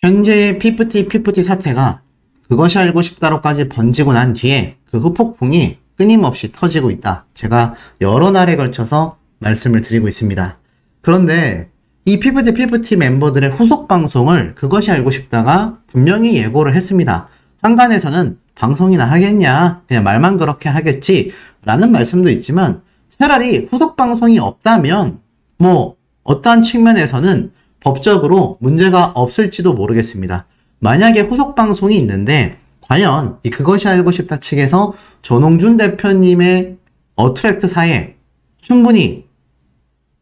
현재의 피프티 사태가 그것이 알고 싶다로까지 번지고 난 뒤에 그 후폭풍이 끊임없이 터지고 있다. 제가 여러 날에 걸쳐서 말씀을 드리고 있습니다. 그런데 이 피프티 멤버들의 후속 방송을 그것이 알고 싶다가 분명히 예고를 했습니다. 한간에서는 방송이나 하겠냐, 그냥 말만 그렇게 하겠지 라는 말씀도 있지만, 차라리 후속 방송이 없다면 뭐 어떠한 측면에서는 법적으로 문제가 없을지도 모르겠습니다. 만약에 후속 방송이 있는데 과연 이 그것이 알고 싶다 측에서 전홍준 대표님의 어트랙트사에 충분히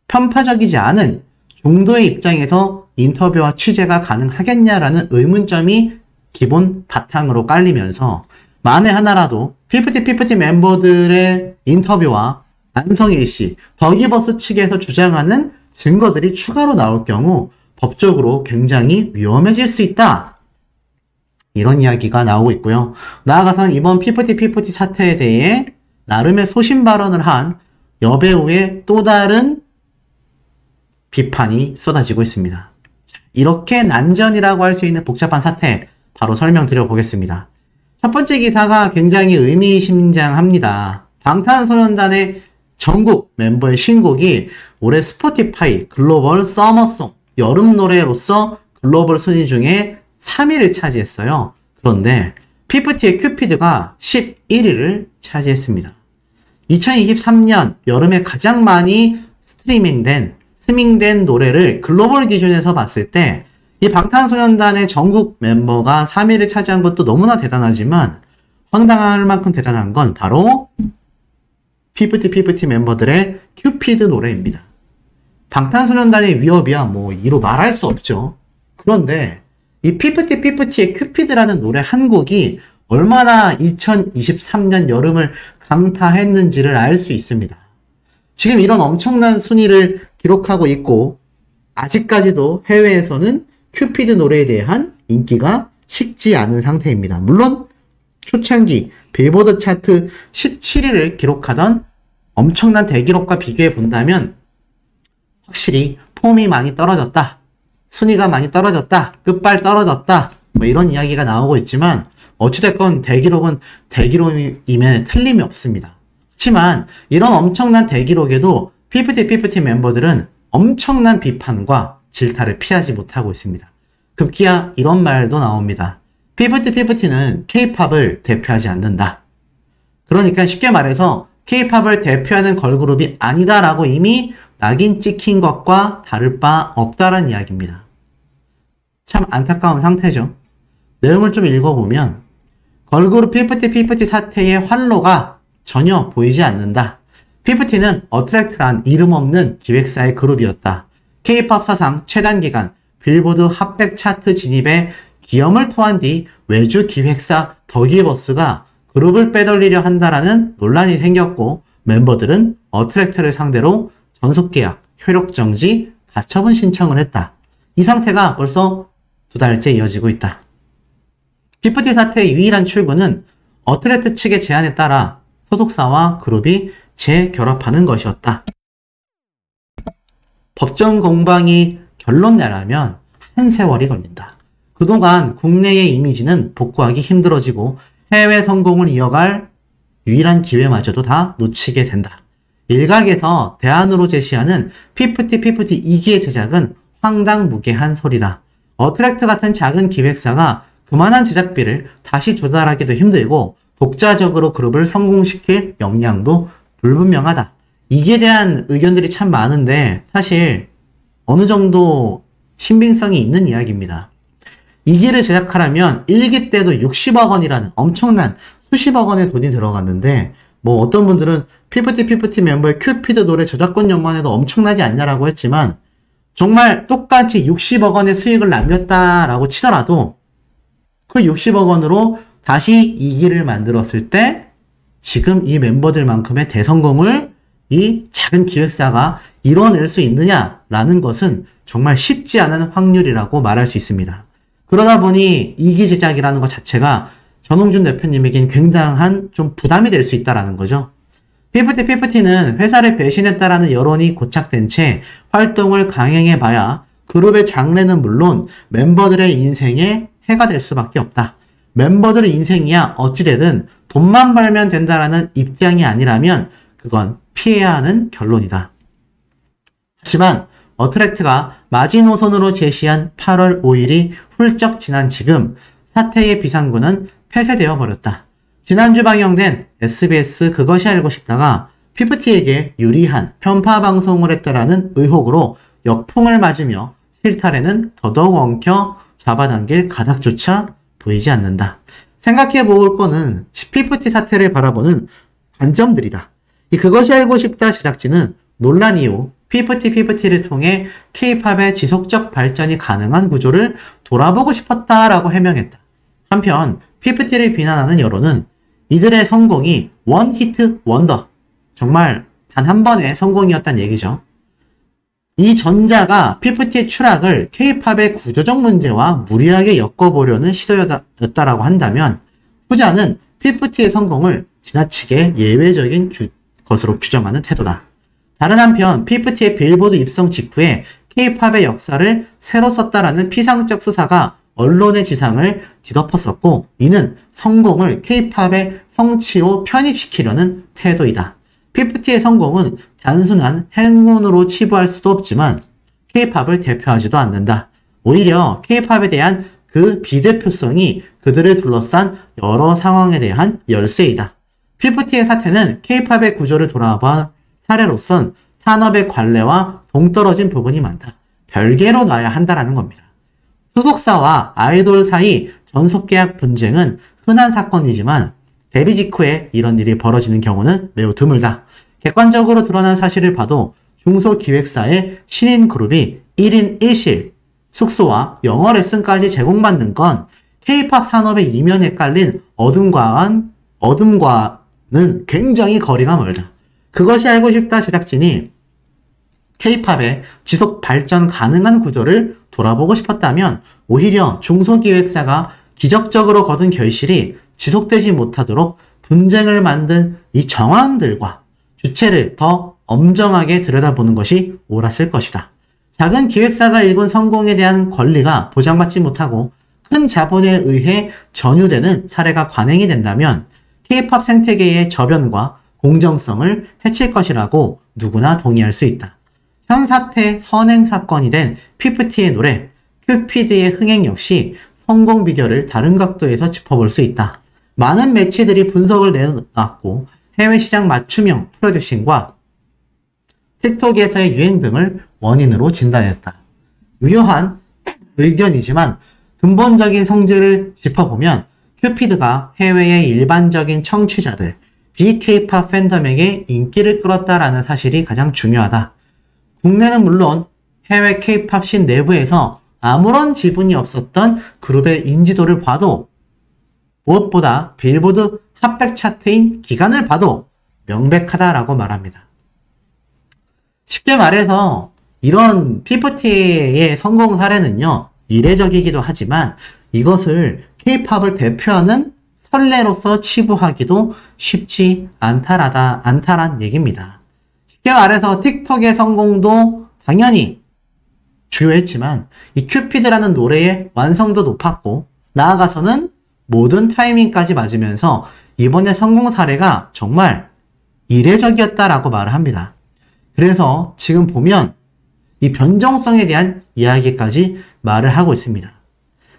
편파적이지 않은 중도의 입장에서 인터뷰와 취재가 가능하겠냐라는 의문점이 기본 바탕으로 깔리면서, 만에 하나라도 피프티 멤버들의 인터뷰와 안성일 씨, 더기버스 측에서 주장하는 증거들이 추가로 나올 경우 법적으로 굉장히 위험해질 수 있다, 이런 이야기가 나오고 있고요. 나아가서는 이번 피프티 사태에 대해 나름의 소신 발언을 한 여배우의 또 다른 비판이 쏟아지고 있습니다. 이렇게 난전이라고 할 수 있는 복잡한 사태 바로 설명드려 보겠습니다. 첫 번째 기사가 굉장히 의미심장합니다. 방탄소년단의 전국 멤버의 신곡이 올해 스포티파이 글로벌 서머송 여름 노래로서 글로벌 순위 중에 3위를 차지했어요. 그런데 피프티의 큐피드가 11위를 차지했습니다. 2023년 여름에 가장 많이 스밍된 노래를 글로벌 기준에서 봤을 때 이 방탄소년단의 전국 멤버가 3위를 차지한 것도 너무나 대단하지만, 황당할 만큼 대단한 건 바로 피프티 멤버들의 큐피드 노래입니다. 방탄소년단의 위협이야 뭐 이로 말할 수 없죠. 그런데 이 피프티의 큐피드라는 노래 한 곡이 얼마나 2023년 여름을 강타했는지를 알 수 있습니다. 지금 이런 엄청난 순위를 기록하고 있고, 아직까지도 해외에서는 큐피드 노래에 대한 인기가 식지 않은 상태입니다. 물론 초창기 빌보드 차트 17위를 기록하던 엄청난 대기록과 비교해 본다면 확실히 폼이 많이 떨어졌다, 순위가 많이 떨어졌다, 끝발 떨어졌다, 뭐 이런 이야기가 나오고 있지만, 어찌됐건 대기록은 대기록임에 틀림이 없습니다. 하지만 이런 엄청난 대기록에도 피프티 멤버들은 엄청난 비판과 질타를 피하지 못하고 있습니다. 급기야 이런 말도 나옵니다. 피프티는 K-팝을 대표하지 않는다. 그러니까 쉽게 말해서 K-팝을 대표하는 걸그룹이 아니다라고 이미 낙인 찍힌 것과 다를 바 없다라는 이야기입니다. 참 안타까운 상태죠. 내용을 좀 읽어보면 걸그룹 피프티 사태의 활로가 전혀 보이지 않는다. 피프티는 어트랙트란 이름 없는 기획사의 그룹이었다. K-팝 사상 최단기간 빌보드 핫백 차트 진입에 기염을 토한 뒤 외주 기획사 더기버스가 그룹을 빼돌리려 한다라는 논란이 생겼고, 멤버들은 어트랙트를 상대로 전속계약, 효력정지, 가처분 신청을 했다. 이 상태가 벌써 2달째 이어지고 있다. 피프티 사태의 유일한 출구는 어트랙트 측의 제안에 따라 소속사와 그룹이 재결합하는 것이었다. 법정 공방이 결론 내려면 한 세월이 걸린다. 그동안 국내의 이미지는 복구하기 힘들어지고 해외 성공을 이어갈 유일한 기회마저도 다 놓치게 된다. 일각에서 대안으로 제시하는 피프티 2기의 제작은 황당무계한 소리다. 어트랙트 같은 작은 기획사가 그만한 제작비를 다시 조달하기도 힘들고 독자적으로 그룹을 성공시킬 역량도 불분명하다. 이기에 대한 의견들이 참 많은데 사실 어느 정도 신빙성이 있는 이야기입니다. 2기를 제작하려면 1기 때도 60억 원이라는 엄청난 수십억 원의 돈이 들어갔는데, 뭐 어떤 분들은 피프티 멤버의 큐피드 노래 저작권 료만 해도 엄청나지 않냐라고 했지만, 정말 똑같이 60억 원의 수익을 남겼다라고 치더라도 그 60억 원으로 다시 2기를 만들었을 때 지금 이 멤버들만큼의 대성공을 이 작은 기획사가 이뤄낼 수 있느냐라는 것은 정말 쉽지 않은 확률이라고 말할 수 있습니다. 그러다 보니 2기 제작이라는 것 자체가 전홍준 대표님에겐 굉장한 좀 부담이 될 수 있다는 거죠. 피프티는 회사를 배신했다라는 여론이 고착된 채 활동을 강행해봐야 그룹의 장래는 물론 멤버들의 인생에 해가 될 수밖에 없다. 멤버들의 인생이야 어찌되든 돈만 벌면 된다라는 입장이 아니라면 그건 피해야 하는 결론이다. 하지만 어트랙트가 마지노선으로 제시한 8월 5일이 훌쩍 지난 지금 사태의 비상구는 폐쇄되어 버렸다. 지난주 방영된 SBS 그것이 알고 싶다가 피프티에게 유리한 편파 방송을 했다라는 의혹으로 역풍을 맞으며 실타래는 더더욱 엉켜 잡아당길 가닥조차 보이지 않는다. 생각해 볼 거는 피프티 사태를 바라보는 관점들이다. 이 그것이 알고 싶다 제작진은 논란 이후 피프티를 통해 K-팝의 지속적 발전이 가능한 구조를 돌아보고 싶었다라고 해명했다. 한편 피프티를 비난하는 여론은 이들의 성공이 원 히트 원더, 정말 단 한 번의 성공이었단 얘기죠. 이 전자가 피프티의 추락을 K-팝의 구조적 문제와 무리하게 엮어보려는 시도였다라고 한다면 후자는 피프티의 성공을 지나치게 예외적인 것으로 규정하는 태도다. 다른 한편 피프티의 빌보드 입성 직후에 K-팝의 역사를 새로 썼다라는 피상적 수사가 언론의 지상을 뒤덮었었고 이는 성공을 K-팝의 성취로 편입시키려는 태도이다. 피프티의 성공은 단순한 행운으로 치부할 수도 없지만 K-팝을 대표하지도 않는다. 오히려 K-팝에 대한 그 비대표성이 그들을 둘러싼 여러 상황에 대한 열쇠이다. 피프티의 사태는 K-팝의 구조를 돌아봐 사례로선 산업의 관례와 동떨어진 부분이 많다. 별개로 놔야 한다라는 겁니다. 소속사와 아이돌 사이 전속계약 분쟁은 흔한 사건이지만 데뷔 직후에 이런 일이 벌어지는 경우는 매우 드물다. 객관적으로 드러난 사실을 봐도 중소기획사의 신인 그룹이 1인 1실, 숙소와 영어 레슨까지 제공받는 건 K-팝 산업의 이면에 깔린 어둠과는 굉장히 거리가 멀다. 그것이 알고 싶다 제작진이 K-팝의 지속 발전 가능한 구조를 돌아보고 싶었다면 오히려 중소기획사가 기적적으로 거둔 결실이 지속되지 못하도록 분쟁을 만든 이 정황들과 주체를 더 엄정하게 들여다보는 것이 옳았을 것이다. 작은 기획사가 일군 성공에 대한 권리가 보장받지 못하고 큰 자본에 의해 전유되는 사례가 관행이 된다면 K-팝 생태계의 저변과 공정성을 해칠 것이라고 누구나 동의할 수 있다. 현 사태 선행 사건이 된 피프티의 노래 큐피드의 흥행 역시 성공 비결을 다른 각도에서 짚어볼 수 있다. 많은 매체들이 분석을 내놨고 해외 시장 맞춤형 프로듀싱과 틱톡에서의 유행 등을 원인으로 진단했다. 유효한 의견이지만 근본적인 성질을 짚어보면 큐피드가 해외의 일반적인 청취자들, BK-팝 팬덤에게 인기를 끌었다라는 사실이 가장 중요하다. 국내는 물론 해외 K-팝 씬 내부에서 아무런 지분이 없었던 그룹의 인지도를 봐도 무엇보다 빌보드 핫백 차트인 기간을 봐도 명백하다라고 말합니다. 쉽게 말해서 이런 피프티의 성공 사례는요, 이례적이기도 하지만 이것을 K-팝을 대표하는 선례로서 치부하기도 쉽지 않다란 얘기입니다. 쉽게 말해서 틱톡의 성공도 당연히 주요했지만 이 큐피드라는 노래의 완성도 높았고 나아가서는 모든 타이밍까지 맞으면서 이번에 성공 사례가 정말 이례적이었다라고 말을 합니다. 그래서 지금 보면 이 변종성에 대한 이야기까지 말을 하고 있습니다.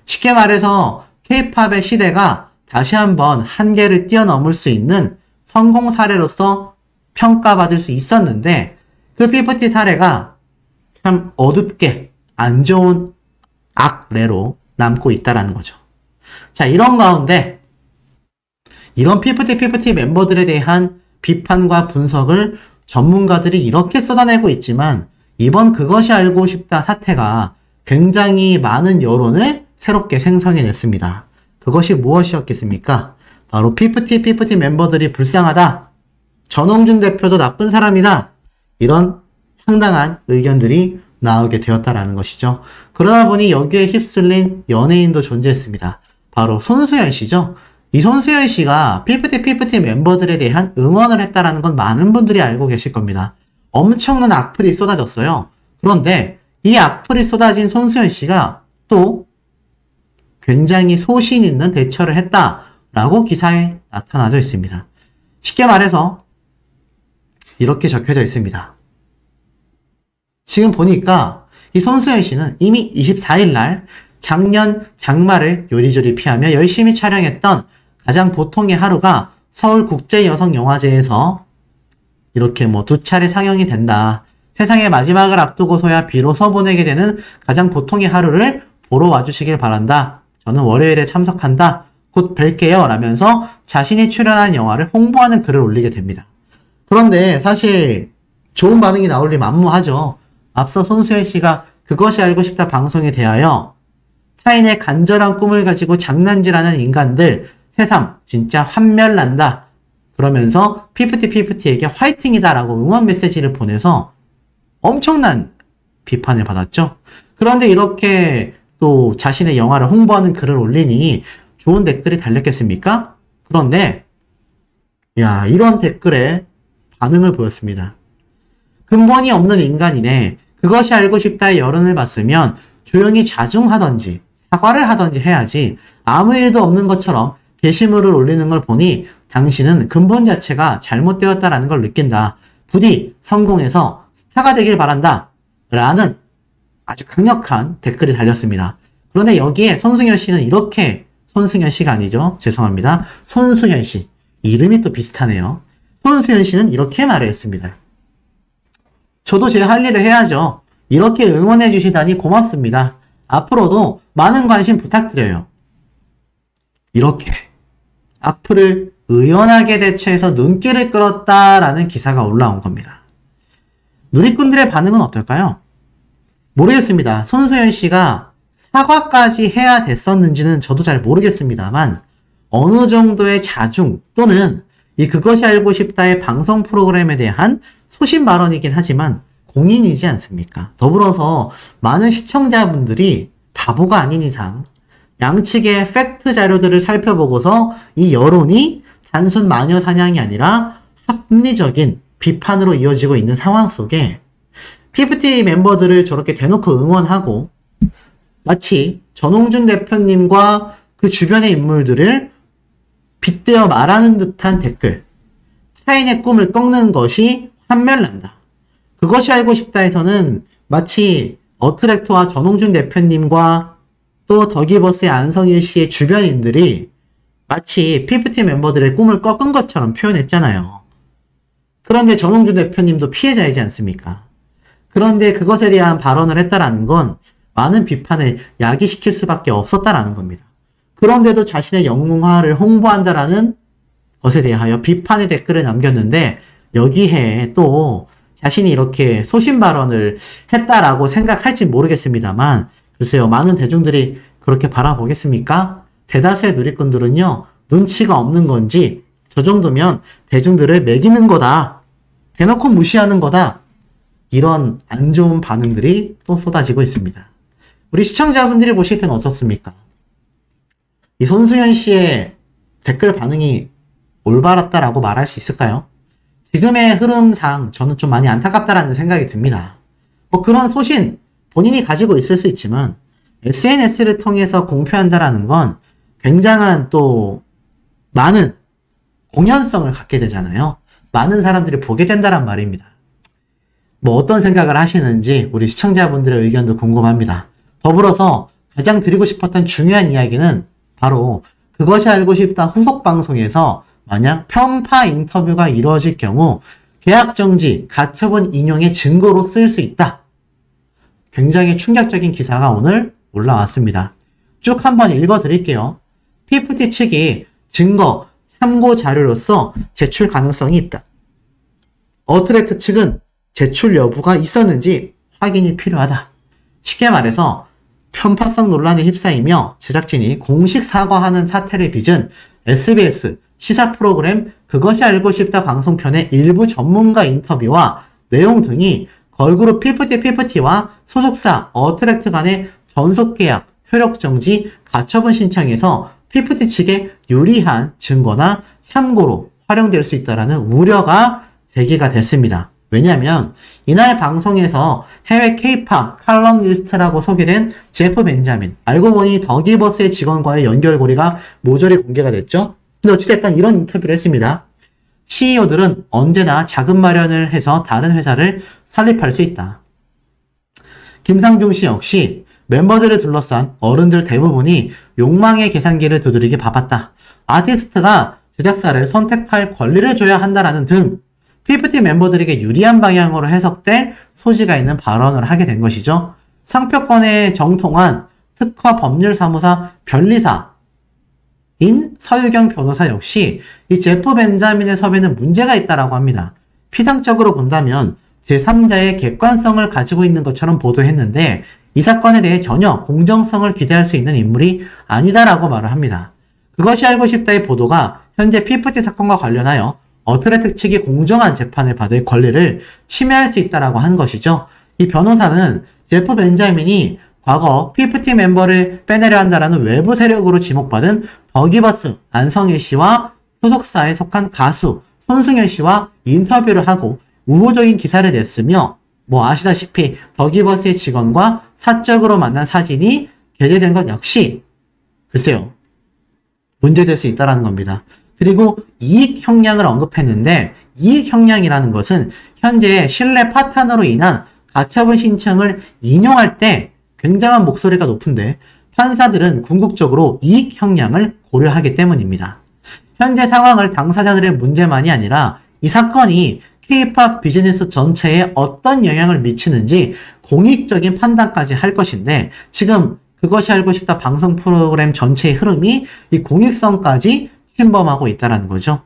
쉽게 말해서 K-팝의 시대가 다시 한번 한계를 뛰어넘을 수 있는 성공 사례로서 평가받을 수 있었는데 그 피프티 사례가 참 어둡게 안 좋은 악례로 남고 있다라는 거죠. 자, 이런 가운데 이런 피프티 멤버들에 대한 비판과 분석을 전문가들이 이렇게 쏟아내고 있지만 이번 그것이 알고 싶다 사태가 굉장히 많은 여론을 새롭게 생성해냈습니다. 그것이 무엇이었겠습니까? 바로 피프티 멤버들이 불쌍하다. 전홍준 대표도 나쁜 사람이다. 이런 황당한 의견들이 나오게 되었다라는 것이죠. 그러다 보니 여기에 휩쓸린 연예인도 존재했습니다. 바로 손수연 씨죠. 이 손수연 씨가 피프티 멤버들에 대한 응원을 했다라는 건 많은 분들이 알고 계실 겁니다. 엄청난 악플이 쏟아졌어요. 그런데 이 악플이 쏟아진 손수연 씨가 또 굉장히 소신 있는 대처를 했다라고 기사에 나타나져 있습니다. 쉽게 말해서 이렇게 적혀져 있습니다. 지금 보니까 이 손수연 씨는 이미 24일 날 작년 장마를 요리조리 피하며 열심히 촬영했던 가장 보통의 하루가 서울국제여성영화제에서 이렇게 뭐 2차례 상영이 된다. 세상의 마지막을 앞두고서야 비로소 보내게 되는 가장 보통의 하루를 보러 와주시길 바란다. 저는 월요일에 참석한다. 곧 뵐게요. 라면서 자신이 출연한 영화를 홍보하는 글을 올리게 됩니다. 그런데 사실 좋은 반응이 나올 리 만무하죠. 앞서 손수연 씨가 그것이 알고 싶다 방송에 대하여 타인의 간절한 꿈을 가지고 장난질하는 인간들 새삼 진짜 환멸난다. 그러면서 피프티피프티에게 화이팅이다 라고 응원 메시지를 보내서 엄청난 비판을 받았죠. 그런데 이렇게 또 자신의 영화를 홍보하는 글을 올리니 좋은 댓글이 달렸겠습니까? 그런데 이런 댓글에 반응을 보였습니다. 근본이 없는 인간이네. 그것이 알고 싶다의 여론을 봤으면 조용히 자중하던지 사과를 하던지 해야지 아무 일도 없는 것처럼 게시물을 올리는 걸 보니 당신은 근본 자체가 잘못되었다라는 걸 느낀다. 부디 성공해서 스타가 되길 바란다. 라는 아주 강력한 댓글이 달렸습니다. 그런데 여기에 손승연 씨는 이렇게, 손승연 씨가 아니죠. 죄송합니다. 손수연 씨. 이름이 또 비슷하네요. 손수연 씨는 이렇게 말을 했습니다. 저도 제 할 일을 해야죠. 이렇게 응원해 주시다니 고맙습니다. 앞으로도 많은 관심 부탁드려요. 이렇게 악플을 의연하게 대처해서 눈길을 끌었다라는 기사가 올라온 겁니다. 누리꾼들의 반응은 어떨까요? 모르겠습니다. 손수연 씨가 사과까지 해야 됐었는지는 저도 잘 모르겠습니다만 어느 정도의 자중 또는 이 그것이 알고 싶다의 방송 프로그램에 대한 소신 발언이긴 하지만 공인이지 않습니까? 더불어서 많은 시청자분들이 바보가 아닌 이상 양측의 팩트 자료들을 살펴보고서 이 여론이 단순 마녀 사냥이 아니라 합리적인 비판으로 이어지고 있는 상황 속에 PFT 멤버들을 저렇게 대놓고 응원하고 마치 전홍준 대표님과 그 주변의 인물들을 빗대어 말하는 듯한 댓글, 타인의 꿈을 꺾는 것이 환멸난다. 그것이 알고 싶다에서는 마치 어트랙터와 전홍준 대표님과 또 더기버스의 안성일 씨의 주변인들이 마치 PFT 멤버들의 꿈을 꺾은 것처럼 표현했잖아요. 그런데 전홍준 대표님도 피해자이지 않습니까? 그런데 그것에 대한 발언을 했다라는 건 많은 비판을 야기시킬 수밖에 없었다라는 겁니다. 그런데도 자신의 영웅화를 홍보한다라는 것에 대하여 비판의 댓글을 남겼는데 여기에 또 자신이 이렇게 소신 발언을 했다라고 생각할지 모르겠습니다만 글쎄요, 많은 대중들이 그렇게 바라보겠습니까? 대다수의 누리꾼들은요, 눈치가 없는 건지 저 정도면 대중들을 매기는 거다. 대놓고 무시하는 거다. 이런 안 좋은 반응들이 또 쏟아지고 있습니다. 우리 시청자분들이 보실 때는 어떻습니까? 이 손수연 씨의 댓글 반응이 올바랐다라고 말할 수 있을까요? 지금의 흐름상 저는 좀 많이 안타깝다라는 생각이 듭니다. 뭐 그런 소신 본인이 가지고 있을 수 있지만 SNS를 통해서 공표한다라는 건 굉장한 또 많은 공연성을 갖게 되잖아요. 많은 사람들이 보게 된다란 말입니다. 뭐 어떤 생각을 하시는지 우리 시청자분들의 의견도 궁금합니다. 더불어서 가장 드리고 싶었던 중요한 이야기는 바로 그것이 알고 싶다 후속 방송에서 만약 편파 인터뷰가 이루어질 경우 계약정지, 가처분 인용의 증거로 쓸 수 있다. 굉장히 충격적인 기사가 오늘 올라왔습니다. 쭉 한번 읽어드릴게요. PFT 측이 증거, 참고 자료로서 제출 가능성이 있다. 어트랙트 측은 제출 여부가 있었는지 확인이 필요하다. 쉽게 말해서 편파성 논란에 휩싸이며 제작진이 공식 사과하는 사태를 빚은 SBS 시사 프로그램 그것이 알고 싶다 방송편의 일부 전문가 인터뷰와 내용 등이 걸그룹 피프티와 소속사 어트랙트 간의 전속계약, 효력정지, 가처분 신청에서 피프티 측에 유리한 증거나 참고로 활용될 수 있다는 우려가 제기가 됐습니다. 왜냐면 이날 방송에서 해외 K-팝 칼럼니스트라고 소개된 제프 벤자민, 알고 보니 더기버스의 직원과의 연결고리가 모조리 공개가 됐죠. 근데 어찌됐건 이런 인터뷰를 했습니다. CEO들은 언제나 자금 마련을 해서 다른 회사를 설립할 수 있다. 김상중 씨 역시 멤버들을 둘러싼 어른들 대부분이 욕망의 계산기를 두드리기 바빴다. 아티스트가 제작사를 선택할 권리를 줘야 한다라는 등 PFT 멤버들에게 유리한 방향으로 해석될 소지가 있는 발언을 하게 된 것이죠. 상표권에 정통한 특허 법률사무사 변리사인 서유경 변호사 역시 이 제프 벤자민의 섭외는 문제가 있다라고 합니다. 피상적으로 본다면 제3자의 객관성을 가지고 있는 것처럼 보도했는데 이 사건에 대해 전혀 공정성을 기대할 수 있는 인물이 아니다라고 말을 합니다. 그것이 알고 싶다의 보도가 현재 PFT 사건과 관련하여 어트레트 측이 공정한 재판을 받을 권리를 침해할 수 있다라고 한 것이죠. 이 변호사는 제프 벤자민이 과거 PFT 멤버를 빼내려 한다라는 외부 세력으로 지목받은 더기버스 안성일 씨와 소속사에 속한 가수 손승연 씨와 인터뷰를 하고 우호적인 기사를 냈으며 아시다시피 더기버스의 직원과 사적으로 만난 사진이 게재된 것 역시 글쎄요 문제될 수 있다는 겁니다. 그리고 이익 형량을 언급했는데 이익 형량이라는 것은 현재 신뢰 파탄으로 인한 가처분 신청을 인용할 때 굉장한 목소리가 높은데 판사들은 궁극적으로 이익 형량을 고려하기 때문입니다. 현재 상황을 당사자들의 문제만이 아니라 이 사건이 K-팝 비즈니스 전체에 어떤 영향을 미치는지 공익적인 판단까지 할 것인데 지금 그것이 알고 싶다 방송 프로그램 전체의 흐름이 이 공익성까지 침범하고 있다는 거죠.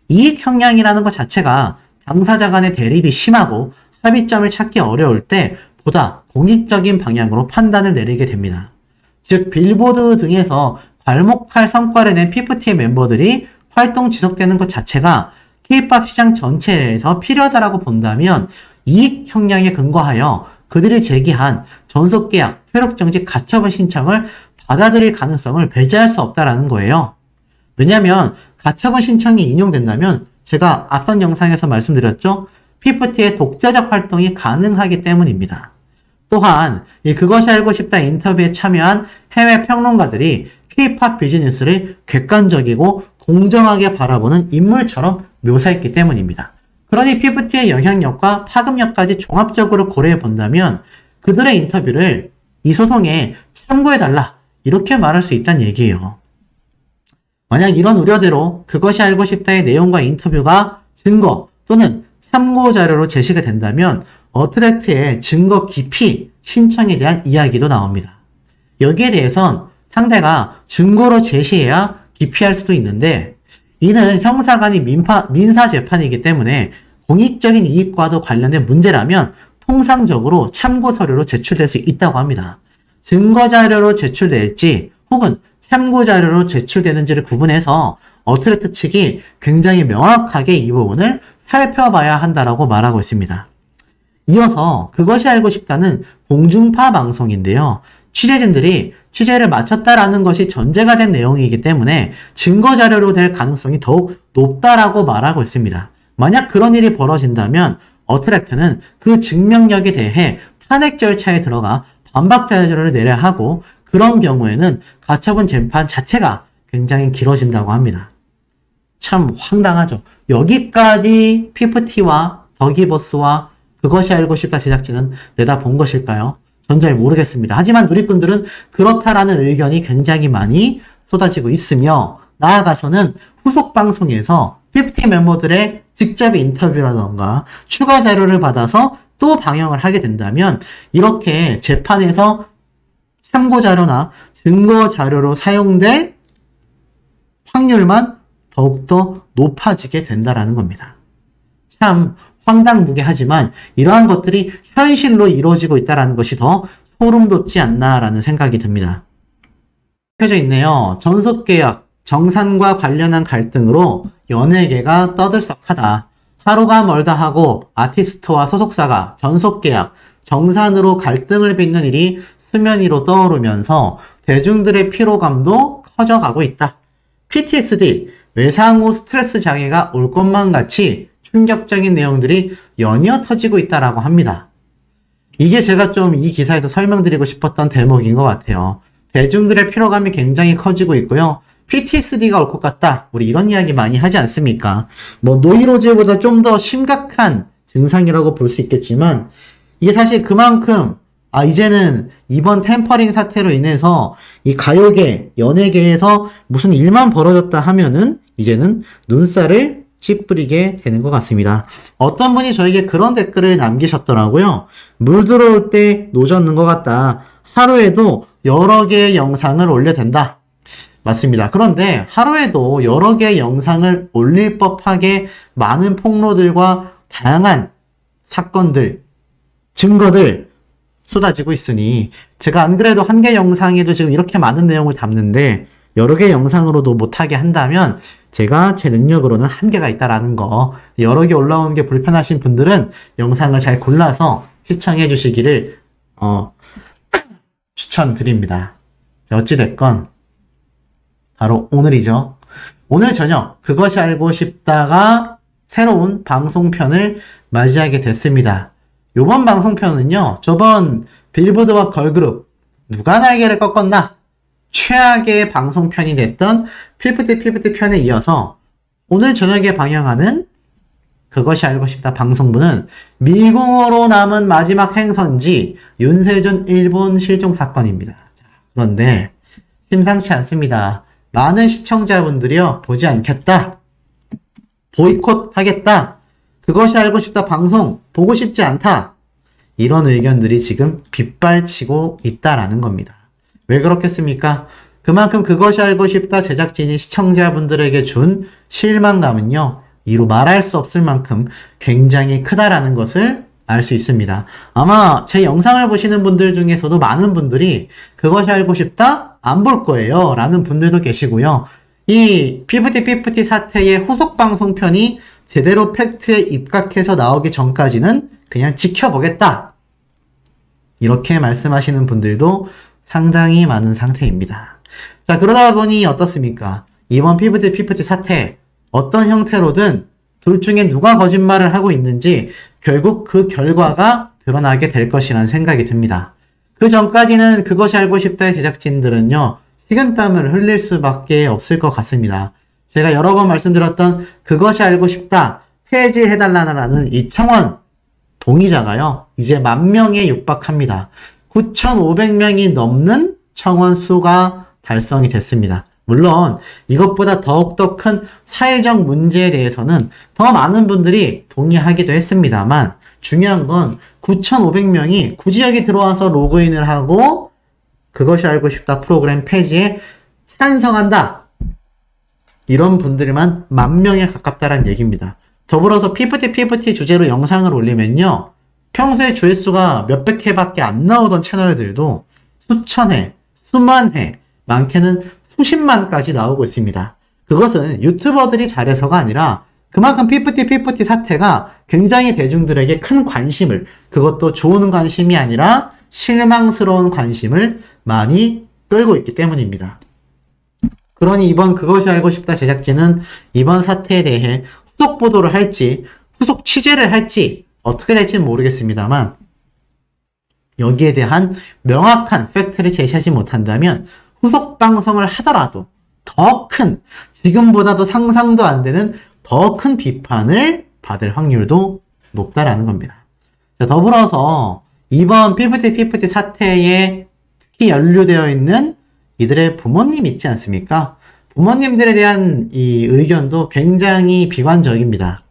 이익 형량이라는 것 자체가 당사자 간의 대립이 심하고 합의점을 찾기 어려울 때 보다 공익적인 방향으로 판단을 내리게 됩니다. 즉 빌보드 등에서 괄목할 성과를 낸 PFT의 멤버들이 활동 지속되는 것 자체가 K-팝 시장 전체에서 필요하다고 본다면 이익 형량에 근거하여 그들이 제기한 전속계약, 효력정지 가처분 신청을 받아들일 가능성을 배제할 수 없다는 거예요. 왜냐하면 가처분 신청이 인용된다면 제가 앞선 영상에서 말씀드렸죠. PFT의 독자적 활동이 가능하기 때문입니다. 또한 그것이 알고 싶다 인터뷰에 참여한 해외 평론가들이 K-팝 비즈니스를 객관적이고 공정하게 바라보는 인물처럼 묘사했기 때문입니다. 그러니 PFT의 영향력과 파급력까지 종합적으로 고려해 본다면 그들의 인터뷰를 이 소송에 참고해달라 이렇게 말할 수 있다는 얘기예요. 만약 이런 우려대로 그것이 알고 싶다의 내용과 인터뷰가 증거 또는 참고 자료로 제시가 된다면 어트랙트의 증거 기피 신청에 대한 이야기도 나옵니다. 여기에 대해선 상대가 증거로 제시해야 기피할 수도 있는데 이는 형사간이 민사 재판이기 때문에 공익적인 이익과도 관련된 문제라면 통상적으로 참고 서류로 제출될 수 있다고 합니다. 증거 자료로 제출될지 혹은 참고 자료로 제출되는지를 구분해서 어트랙트 측이 굉장히 명확하게 이 부분을 살펴봐야 한다라고 말하고 있습니다. 이어서 그것이 알고 싶다는 공중파 방송인데요. 취재진들이 취재를 마쳤다라는 것이 전제가 된 내용이기 때문에 증거 자료로 될 가능성이 더욱 높다라고 말하고 있습니다. 만약 그런 일이 벌어진다면 어트랙트는 그 증명력에 대해 탄핵 절차에 들어가 반박 자료를 내려야 하고 그런 경우에는 가처분 재판 자체가 굉장히 길어진다고 합니다. 참 황당하죠. 여기까지 PFT와 더기버스와 그것이 알고 싶다 제작진은 내다본 것일까요? 전 잘 모르겠습니다. 하지만 누리꾼들은 그렇다라는 의견이 굉장히 많이 쏟아지고 있으며 나아가서는 후속 방송에서 PFT 멤버들의 직접 인터뷰라던가 추가 자료를 받아서 또 방영을 하게 된다면 이렇게 재판에서 참고 자료나 증거 자료로 사용될 확률만 더욱더 높아지게 된다라는 겁니다. 참 황당무계하지만 이러한 것들이 현실로 이루어지고 있다는 것이 더 소름 돋지 않나라는 생각이 듭니다. 펴져 있네요. 전속계약, 정산과 관련한 갈등으로 연예계가 떠들썩하다. 하루가 멀다 하고 아티스트와 소속사가 전속계약, 정산으로 갈등을 빚는 일이 수면 위로 떠오르면서 대중들의 피로감도 커져가고 있다. PTSD, 외상 후 스트레스 장애가 올 것만 같이 충격적인 내용들이 연이어 터지고 있다라고 합니다. 이게 제가 좀 이 기사에서 설명드리고 싶었던 대목인 것 같아요. 대중들의 피로감이 굉장히 커지고 있고요. PTSD가 올 것 같다. 우리 이런 이야기 많이 하지 않습니까? 뭐 노이로제보다 좀 더 심각한 증상이라고 볼 수 있겠지만 이게 사실 그만큼 이제는 이번 템퍼링 사태로 인해서 이 가요계, 연예계에서 무슨 일만 벌어졌다 하면은 이제는 눈살을 찌푸리게 되는 것 같습니다. 어떤 분이 저에게 그런 댓글을 남기셨더라고요. 물 들어올 때 노젓는 것 같다. 하루에도 여러 개의 영상을 올려야 된다. 맞습니다. 그런데 하루에도 여러 개의 영상을 올릴 법하게 많은 폭로들과 다양한 사건들, 증거들 쏟아지고 있으니 제가 안 그래도 한 개 영상에도 지금 이렇게 많은 내용을 담는데 여러 개 영상으로도 못하게 한다면 제가 제 능력으로는 한계가 있다라는 거, 여러 개 올라오는 게 불편하신 분들은 영상을 잘 골라서 시청해 주시기를 추천드립니다. 어찌됐건 바로 오늘이죠. 오늘 저녁 그것이 알고 싶다가 새로운 방송편을 맞이하게 됐습니다. 요번 방송편은요, 저번 빌보드와 걸그룹 누가 날개를 꺾었나? 최악의 방송편이 됐던 피프티 편에 이어서 오늘 저녁에 방영하는 그것이 알고 싶다 방송부는 미궁으로 남은 마지막 행선지 윤세준 일본 실종 사건입니다. 그런데 심상치 않습니다. 많은 시청자분들이요, 보지 않겠다, 보이콧 하겠다, 그것이 알고 싶다 방송 보고 싶지 않다, 이런 의견들이 지금 빗발치고 있다라는 겁니다. 왜 그렇겠습니까? 그만큼 그것이 알고 싶다 제작진이 시청자분들에게 준 실망감은요, 이루 말할 수 없을 만큼 굉장히 크다라는 것을 알 수 있습니다. 아마 제 영상을 보시는 분들 중에서도 많은 분들이 그것이 알고 싶다? 안 볼 거예요 라는 분들도 계시고요. 이 피프티 사태의 후속 방송편이 제대로 팩트에 입각해서 나오기 전까지는 그냥 지켜보겠다, 이렇게 말씀하시는 분들도 상당히 많은 상태입니다. 자, 그러다 보니 어떻습니까? 이번 피프티 사태 어떤 형태로든 둘 중에 누가 거짓말을 하고 있는지 결국 그 결과가 드러나게 될 것이라는 생각이 듭니다. 그 전까지는 그것이 알고 싶다의 제작진들은요, 식은땀을 흘릴 수밖에 없을 것 같습니다. 제가 여러 번 말씀드렸던 그것이 알고 싶다 폐지해달라는 이 청원 동의자가요, 이제 10,000명에 육박합니다. 9,500명이 넘는 청원 수가 달성이 됐습니다. 물론 이것보다 더욱더 큰 사회적 문제에 대해서는 더 많은 분들이 동의하기도 했습니다만 중요한 건 9,500명이 굳이 여기 들어와서 로그인을 하고 그것이 알고 싶다 프로그램 폐지에 찬성한다, 이런 분들만 10,000명에 가깝다는 얘기입니다. 더불어서 피프티 주제로 영상을 올리면요, 평소에 조회수가 몇백 회밖에 안 나오던 채널들도 수천 회, 수만 회, 많게는 수십만까지 나오고 있습니다. 그것은 유튜버들이 잘해서가 아니라 그만큼 피프티 사태가 굉장히 대중들에게 큰 관심을, 그것도 좋은 관심이 아니라 실망스러운 관심을 많이 끌고 있기 때문입니다. 그러니 이번 그것이 알고 싶다 제작진은 이번 사태에 대해 후속 보도를 할지 후속 취재를 할지 어떻게 될지는 모르겠습니다만 여기에 대한 명확한 팩트를 제시하지 못한다면 후속 방송을 하더라도 더 큰, 지금보다도 상상도 안 되는 더 큰 비판을 받을 확률도 높다라는 겁니다. 자, 더불어서 이번 피프티 사태에 특히 연루되어 있는 이들의 부모님 있지 않습니까? 부모님들에 대한 이 의견도 굉장히 비관적입니다.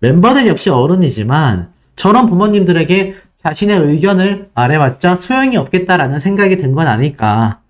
멤버들 역시 어른이지만 저런 부모님들에게 자신의 의견을 말해봤자 소용이 없겠다라는 생각이 든 건 아닐까.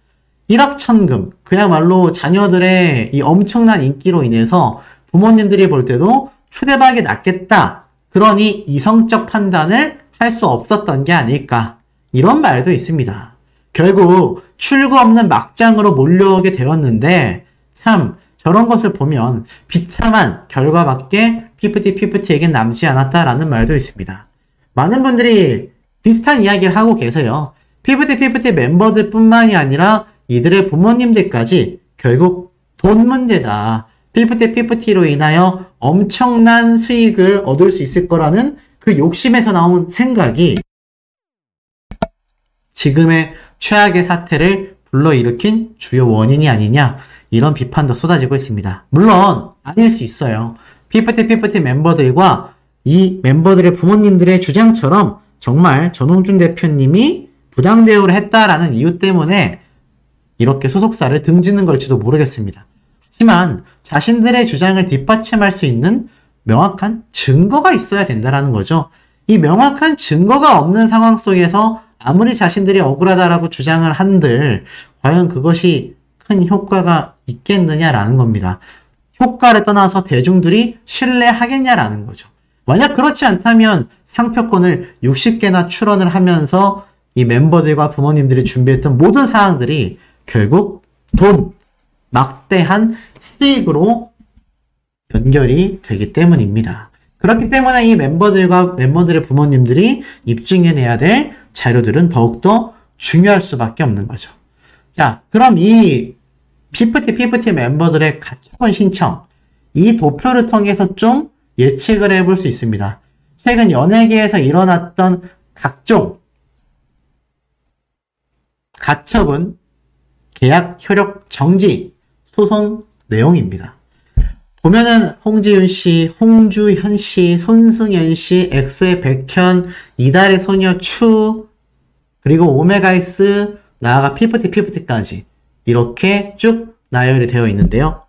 일확천금, 그야말로 자녀들의 이 엄청난 인기로 인해서 부모님들이 볼 때도 초대박이 낫겠다, 그러니 이성적 판단을 할 수 없었던 게 아닐까, 이런 말도 있습니다. 결국 출구 없는 막장으로 몰려오게 되었는데 참 저런 것을 보면 비참한 결과밖에 피프티에겐 남지 않았다라는 말도 있습니다. 많은 분들이 비슷한 이야기를 하고 계세요. 피프티 멤버들 뿐만이 아니라 이들의 부모님들까지 결국 돈 문제다, 피프티로 인하여 엄청난 수익을 얻을 수 있을 거라는 그 욕심에서 나온 생각이 지금의 최악의 사태를 불러일으킨 주요 원인이 아니냐, 이런 비판도 쏟아지고 있습니다. 물론 아닐 수 있어요. 피프티 멤버들과 이 멤버들의 부모님들의 주장처럼 정말 전홍준 대표님이 부당 대우를 했다라는 이유 때문에 이렇게 소속사를 등지는 걸지도 모르겠습니다. 하지만 자신들의 주장을 뒷받침할 수 있는 명확한 증거가 있어야 된다는 거죠. 이 명확한 증거가 없는 상황 속에서 아무리 자신들이 억울하다라고 주장을 한들 과연 그것이 큰 효과가 있겠느냐라는 겁니다. 효과를 떠나서 대중들이 신뢰하겠냐라는 거죠. 만약 그렇지 않다면 상표권을 60개나 출원을 하면서 이 멤버들과 부모님들이 준비했던 모든 사항들이 결국 돈, 막대한 수익으로 연결이 되기 때문입니다. 그렇기 때문에 이 멤버들의 부모님들이 입증해내야 될 자료들은 더욱더 중요할 수밖에 없는 거죠. 자, 그럼 이 피프티 멤버들의 가처분 신청, 이 도표를 통해서 좀 예측을 해볼 수 있습니다. 최근 연예계에서 일어났던 각종 가처분, 계약 효력 정지, 소송 내용입니다. 보면은 홍지윤 씨, 홍주현 씨, 손승연 씨, 엑소의 백현, 이달의 소녀 추, 그리고 오메가엑스, 나아가 피프티까지 이렇게 쭉 나열이 되어 있는데요.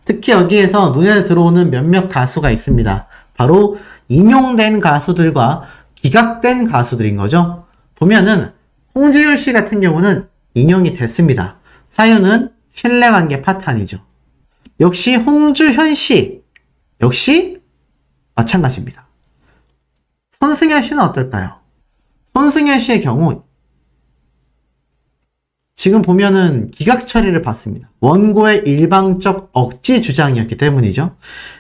특히 여기에서 눈에 들어오는 몇몇 가수가 있습니다. 바로 인용된 가수들과 기각된 가수들인 거죠. 보면은 홍지윤 씨 같은 경우는 인용이 됐습니다. 사유는 신뢰관계 파탄이죠. 역시 홍주현 씨 역시 마찬가지입니다. 손승연 씨는 어떨까요? 손승연 씨의 경우 지금 보면은 기각 처리를 받습니다. 원고의 일방적 억지 주장이었기 때문이죠.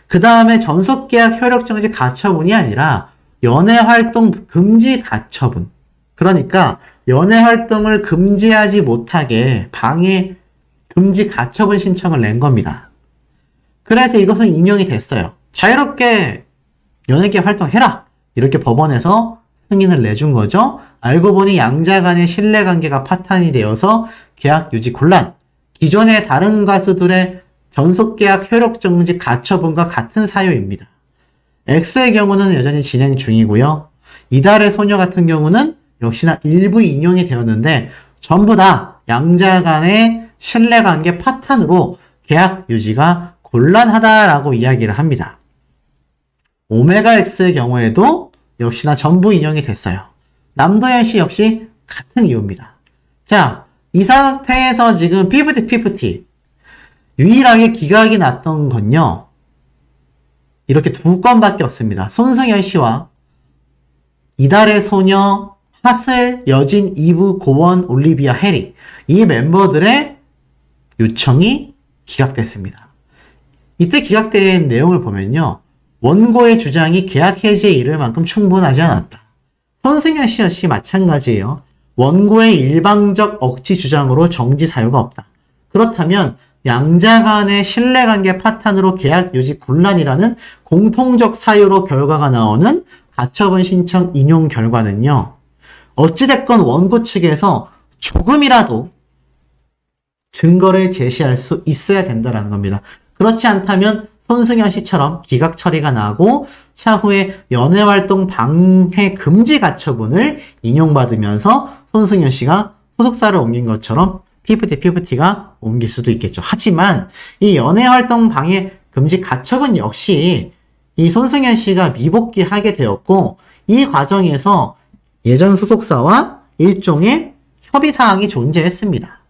그 다음에 전속계약 효력정지 가처분이 아니라 연예활동 금지 가처분. 그러니까 연예활동을 금지하지 못하게 방해 금지 가처분 신청을 낸 겁니다. 그래서 이것은 인용이 됐어요. 자유롭게 연예계 활동해라! 이렇게 법원에서 승인을 내준 거죠. 알고 보니 양자 간의 신뢰관계가 파탄이 되어서 계약 유지 곤란, 기존의 다른 가수들의 전속계약 효력정지 가처분과 같은 사유입니다. 엑소의 경우는 여전히 진행 중이고요. 이달의 소녀 같은 경우는 역시나 일부 인용이 되었는데 전부 다 양자 간의 신뢰관계 파탄으로 계약 유지가 곤란하다라고 이야기를 합니다. 오메가엑스의 경우에도 역시나 전부 인용이 됐어요. 남도현 씨 역시 같은 이유입니다. 자, 이 상태에서 지금 피프티 유일하게 기각이 났던 건요, 이렇게 두 건밖에 없습니다. 손승연 씨와 이달의 소녀, 하슬, 여진, 이브, 고원, 올리비아, 해리, 이 멤버들의 요청이 기각됐습니다. 이때 기각된 내용을 보면요, 원고의 주장이 계약 해지에 이를 만큼 충분하지 않았다. 손승연 씨 역시 마찬가지예요. 원고의 일방적 억지 주장으로 정지 사유가 없다. 그렇다면 양자 간의 신뢰관계 파탄으로 계약 유지 곤란이라는 공통적 사유로 결과가 나오는 가처분 신청 인용 결과는요, 어찌됐건 원고 측에서 조금이라도 증거를 제시할 수 있어야 된다는 겁니다. 그렇지 않다면 손승연 씨처럼 기각 처리가 나고 차후에 연예활동 방해 금지 가처분을 인용받으면서 손승연 씨가 소속사를 옮긴 것처럼 피프티가 옮길 수도 있겠죠. 하지만 이 연예활동 방해 금지 가처분 역시 이 손승연 씨가 미복귀하게 되었고, 이 과정에서 예전 소속사와 일종의 협의사항이 존재했습니다.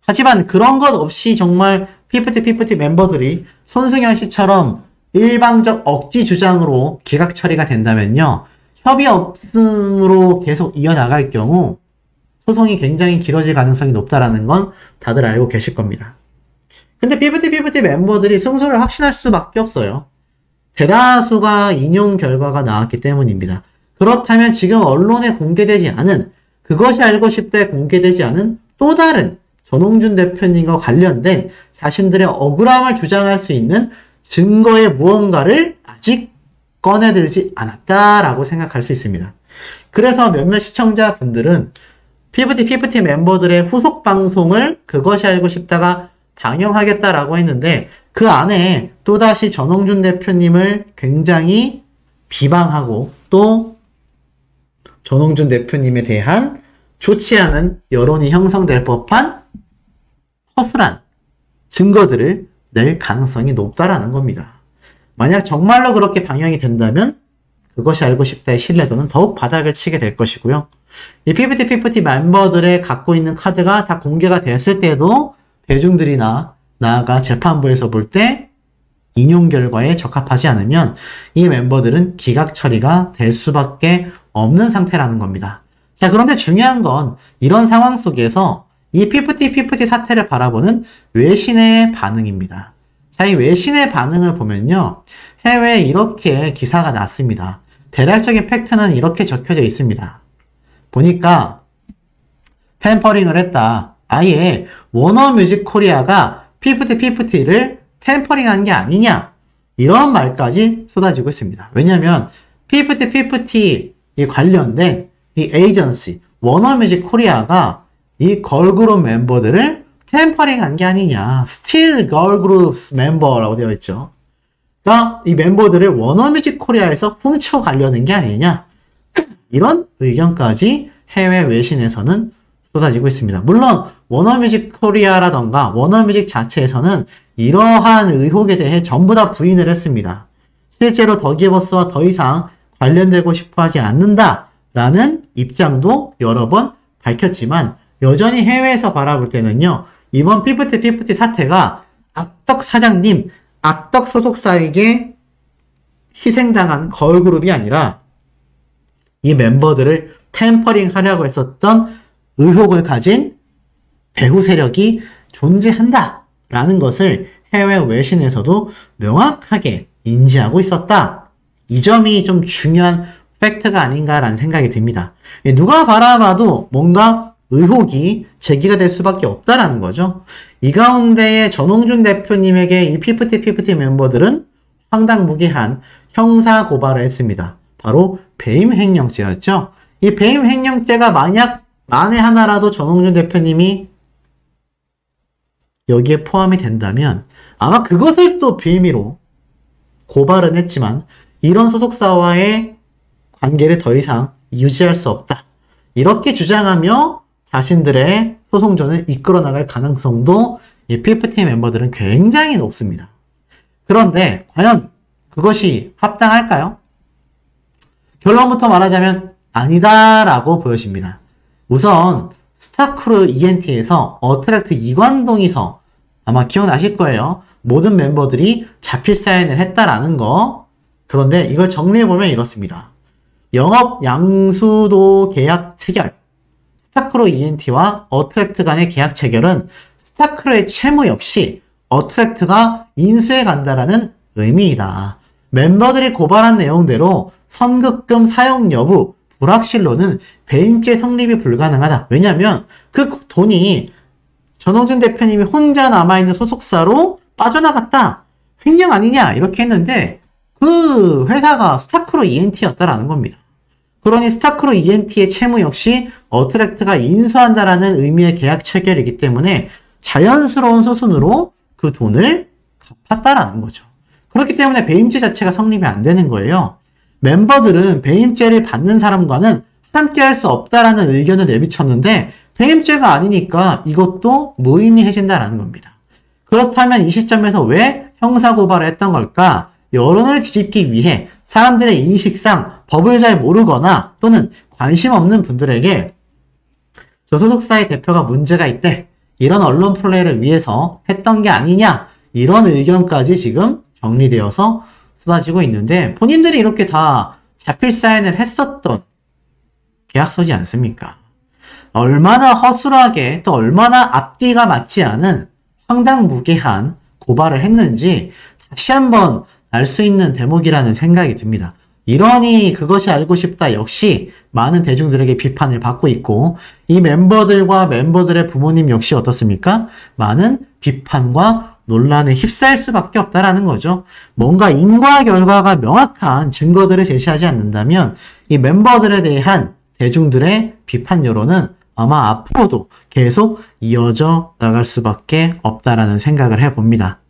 하지만 그런 것 없이 정말 피프티 멤버들이 손승연 씨처럼 일방적 억지 주장으로 기각 처리가 된다면요, 협의 없음으로 계속 이어나갈 경우 소송이 굉장히 길어질 가능성이 높다라는 건 다들 알고 계실 겁니다. 근데 피프티 멤버들이 승소를 확신할 수밖에 없어요. 대다수가 인용 결과가 나왔기 때문입니다. 그렇다면 지금 언론에 공개되지 않은, 그것이 알고 싶다에 공개되지 않은 또 다른 전홍준 대표님과 관련된 자신들의 억울함을 주장할 수 있는 증거의 무언가를 아직 꺼내들지 않았다라고 생각할 수 있습니다. 그래서 몇몇 시청자분들은 피프티 멤버들의 후속 방송을 그것이 알고 싶다가 방영하겠다라고 했는데 그 안에 또다시 전홍준 대표님을 굉장히 비방하고 또 전홍준 대표님에 대한 좋지 않은 여론이 형성될 법한 허술한 증거들을 낼 가능성이 높다라는 겁니다. 만약 정말로 그렇게 방영이 된다면 그것이 알고 싶다의 신뢰도는 더욱 바닥을 치게 될 것이고요. 이 피프티 멤버들의 갖고 있는 카드가 다 공개가 됐을 때도 대중들이나 나아가 재판부에서 볼 때 인용 결과에 적합하지 않으면 이 멤버들은 기각 처리가 될 수밖에 없는 상태라는 겁니다. 자, 그런데 중요한 건 이런 상황 속에서 이 피프티 사태를 바라보는 외신의 반응입니다. 자, 이 외신의 반응을 보면요. 해외에 이렇게 기사가 났습니다. 대략적인 팩트는 이렇게 적혀져 있습니다. 보니까 템퍼링을 했다. 아예 워너뮤직 코리아가 피프티를 템퍼링한 게 아니냐. 이런 말까지 쏟아지고 있습니다. 왜냐하면 피프티 관련된 이 에이전시 워너뮤직 코리아가 이 걸그룹 멤버들을 템퍼링한 게 아니냐. 스틸 걸그룹 멤버라고 되어 있죠. 그러니까 이 멤버들을 워너뮤직 코리아에서 훔쳐 가려는 게 아니냐. 이런 의견까지 해외 외신에서는 쏟아지고 있습니다. 물론 워너뮤직 코리아라던가 워너뮤직 자체에서는 이러한 의혹에 대해 전부 다 부인을 했습니다. 실제로 더기버스와 더 이상 관련되고 싶어 하지 않는다라는 입장도 여러 번 밝혔지만 여전히 해외에서 바라볼 때는요. 이번 피프티 사태가 악덕 사장님, 악덕 소속사에게 희생당한 걸그룹이 아니라 이 멤버들을 템퍼링 하려고 했었던 의혹을 가진 배후 세력이 존재한다라는 것을 해외 외신에서도 명확하게 인지하고 있었다. 이 점이 좀 중요한 팩트가 아닌가라는 생각이 듭니다. 누가 바라봐도 뭔가 의혹이 제기가 될 수밖에 없다라는 거죠. 이 가운데에 전홍준 대표님에게 이 피프티 멤버들은 황당무계한 형사 고발을 했습니다. 바로 배임 횡령죄였죠. 이 배임 횡령죄가 만약 만에 하나라도 전홍준 대표님이 여기에 포함이 된다면 아마 그것을 또 빌미로 고발은 했지만 이런 소속사와의 관계를 더 이상 유지할 수 없다. 이렇게 주장하며 자신들의 소송전을 이끌어 나갈 가능성도 이 피프티 멤버들은 굉장히 높습니다. 그런데 과연 그것이 합당할까요? 결론부터 말하자면 아니다라고 보여집니다. 우선 스타크루 ENT에서 어트랙트 이관동이서 아마 기억나실 거예요. 모든 멤버들이 자필 사인을 했다라는 거. 그런데 이걸 정리해보면 이렇습니다. 영업 양수도 계약 체결. 스타크루 ENT와 어트랙트 간의 계약 체결은 스타크루의 채무 역시 어트랙트가 인수해 간다라는 의미이다. 멤버들이 고발한 내용대로 선급금 사용 여부, 불확실로는 배임죄 성립이 불가능하다. 왜냐하면 그 돈이 전홍준 대표님이 혼자 남아있는 소속사로 빠져나갔다. 횡령 아니냐 이렇게 했는데 그 회사가 스타크루 ENT였다라는 겁니다. 그러니 스타크루 ENT의 채무 역시 어트랙트가 인수한다라는 의미의 계약 체결이기 때문에 자연스러운 수순으로 그 돈을 갚았다라는 거죠. 그렇기 때문에 배임죄 자체가 성립이 안 되는 거예요. 멤버들은 배임죄를 받는 사람과는 함께 할 수 없다라는 의견을 내비쳤는데 배임죄가 아니니까 이것도 무의미해진다라는 겁니다. 그렇다면 이 시점에서 왜 형사고발을 했던 걸까? 여론을 뒤집기 위해 사람들의 인식상 법을 잘 모르거나 또는 관심 없는 분들에게 저 소속사의 대표가 문제가 있대. 이런 언론 플레이를 위해서 했던 게 아니냐. 이런 의견까지 지금 정리되어서 쏟아지고 있는데 본인들이 이렇게 다 자필 사인을 했었던 계약서지 않습니까? 얼마나 허술하게 또 얼마나 앞뒤가 맞지 않은 황당무계한 고발을 했는지 다시 한번 알 수 있는 대목이라는 생각이 듭니다. 이러니 그것이 알고 싶다 역시 많은 대중들에게 비판을 받고 있고 이 멤버들과 멤버들의 부모님 역시 어떻습니까? 많은 비판과 논란에 휩싸일 수밖에 없다라는 거죠. 뭔가 인과 결과가 명확한 증거들을 제시하지 않는다면 이 멤버들에 대한 대중들의 비판 여론은 아마 앞으로도 계속 이어져 나갈 수밖에 없다라는 생각을 해봅니다.